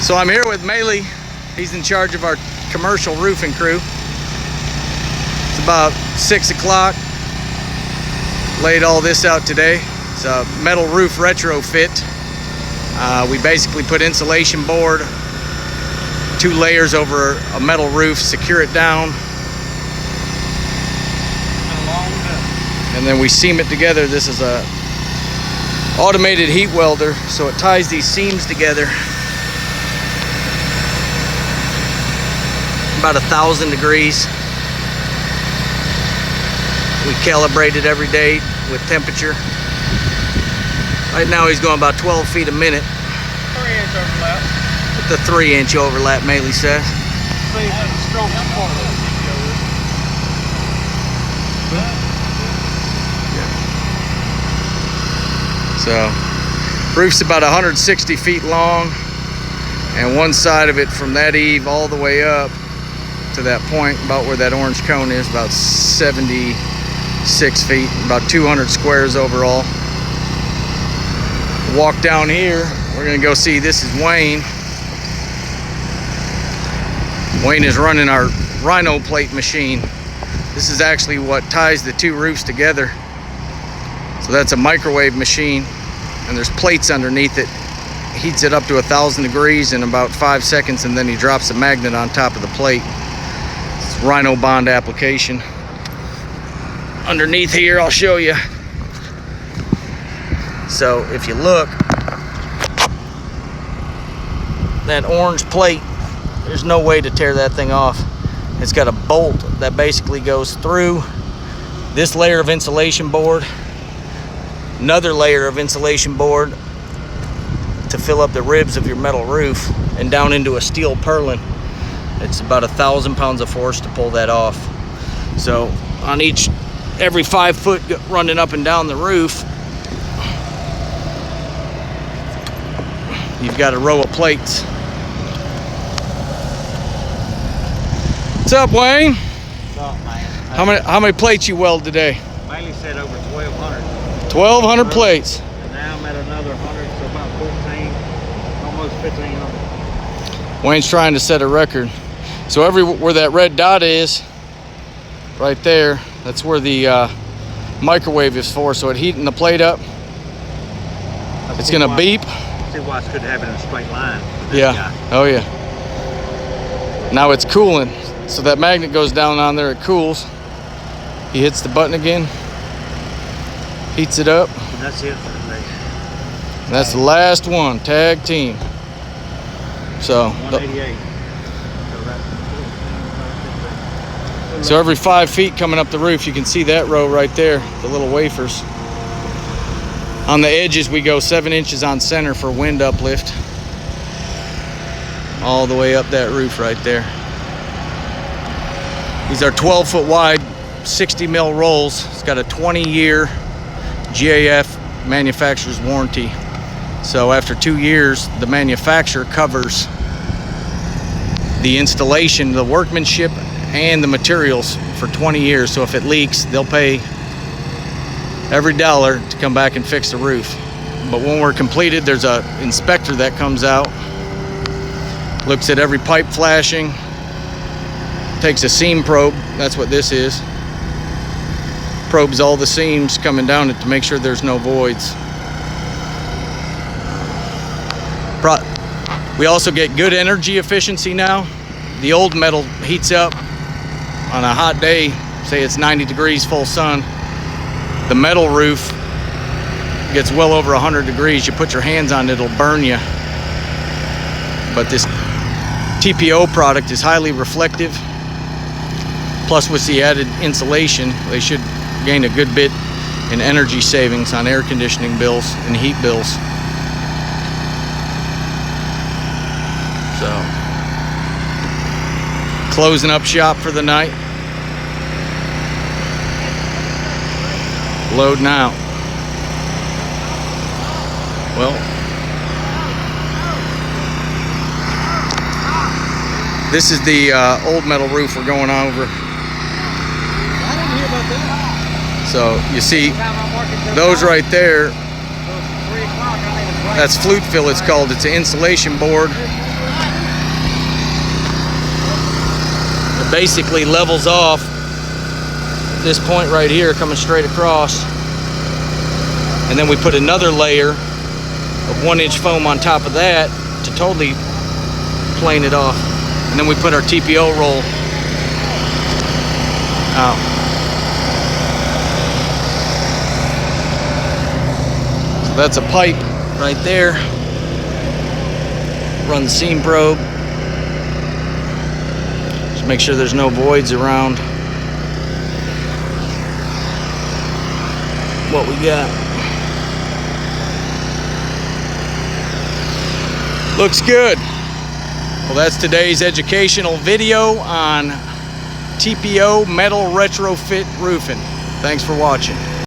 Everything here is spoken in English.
So I'm here with Maley. He's in charge of our commercial roofing crew. It's about 6 o'clock. Laid all this out today. It's a metal roof retrofit. We basically put insulation board, 2 layers over a metal roof, secure it down, and then we seam it together. This is a automated heat welder, so it ties these seams together. About 1,000 degrees. We calibrate it every day with temperature. Right now he's going about 12 feet a minute. 3-inch overlap. With the 3-inch overlap, Maley says. See, that's a strong support. So, roof's about 160 feet long, and one side of it from that eave all the way up to that point, about where that orange cone is, about 76 feet, about 200 squares overall. Walk down here, we're gonna go see, this is Wayne. Wayne is running our Rhino plate machine. This is actually what ties the 2 roofs together. So that's a microwave machine, and there's plates underneath it. Heats it up to 1,000 degrees in about 5 seconds, and then he drops a magnet on top of the plate. It's Rhinobond application. Underneath here, I'll show you. So if you look, that orange plate, there's no way to tear that thing off. It's got a bolt that basically goes through this layer of insulation board, another layer of insulation board to fill up the ribs of your metal roof, and down into a steel purlin. It's about 1,000 pounds of force to pull that off. So on every 5 foot running up and down the roof, you've got a row of plates. What's up, Wayne? What's up, man? How many plates you weld today? Mainly said over 1,200. 1,200 plates. And now I'm at another 100, so about 14, almost 1,500. Wayne's trying to set a record. So where that red dot is, right there, that's where the microwave is for. So it heating the plate up. It's gonna beep. See why it's good to have it in a straight line. Yeah. Oh yeah. Now it's cooling. So that magnet goes down on there, it cools. He hits the button again, heats it up. And that's it for the day. And that's the last one, tag team. So 188. So every 5 feet coming up the roof, you can see that row right there, the little wafers. On the edges, we go 7 inches on center for wind uplift. All the way up that roof right there. These are 12 foot wide, 60 mil rolls. It's got a 20-year GAF manufacturer's warranty. So after 2 years, the manufacturer covers the installation, the workmanship, and the materials for 20 years. So if it leaks, they'll pay every dollar to come back and fix the roof. But when we're completed, there's an inspector that comes out, looks at every pipe flashing, takes a seam probe, that's what this is, probes all the seams coming down it to make sure there's no voids. We also get good energy efficiency now. The old metal heats up on a hot day, say it's 90 degrees full sun. The metal roof gets well over 100 degrees. You put your hands on it, it'll burn you. But this TPO product is highly reflective. Plus with the added insulation, they should gain a good bit in energy savings on air conditioning bills and heat bills. So, closing up shop for the night. Loading out. Well, this is the old metal roof we're going over. I didn't hear about that. So you see those right there, that's flute fill it's called. It's an insulation board basically levels off this point right here coming straight across, and then we put another layer of 1-inch foam on top of that to totally plane it off, and then we put our TPO roll out. So that's a pipe right there. Run the seam probe. Just make sure there's no voids around what we got. Looks good. Well, that's today's educational video on TPO metal retrofit roofing. Thanks for watching.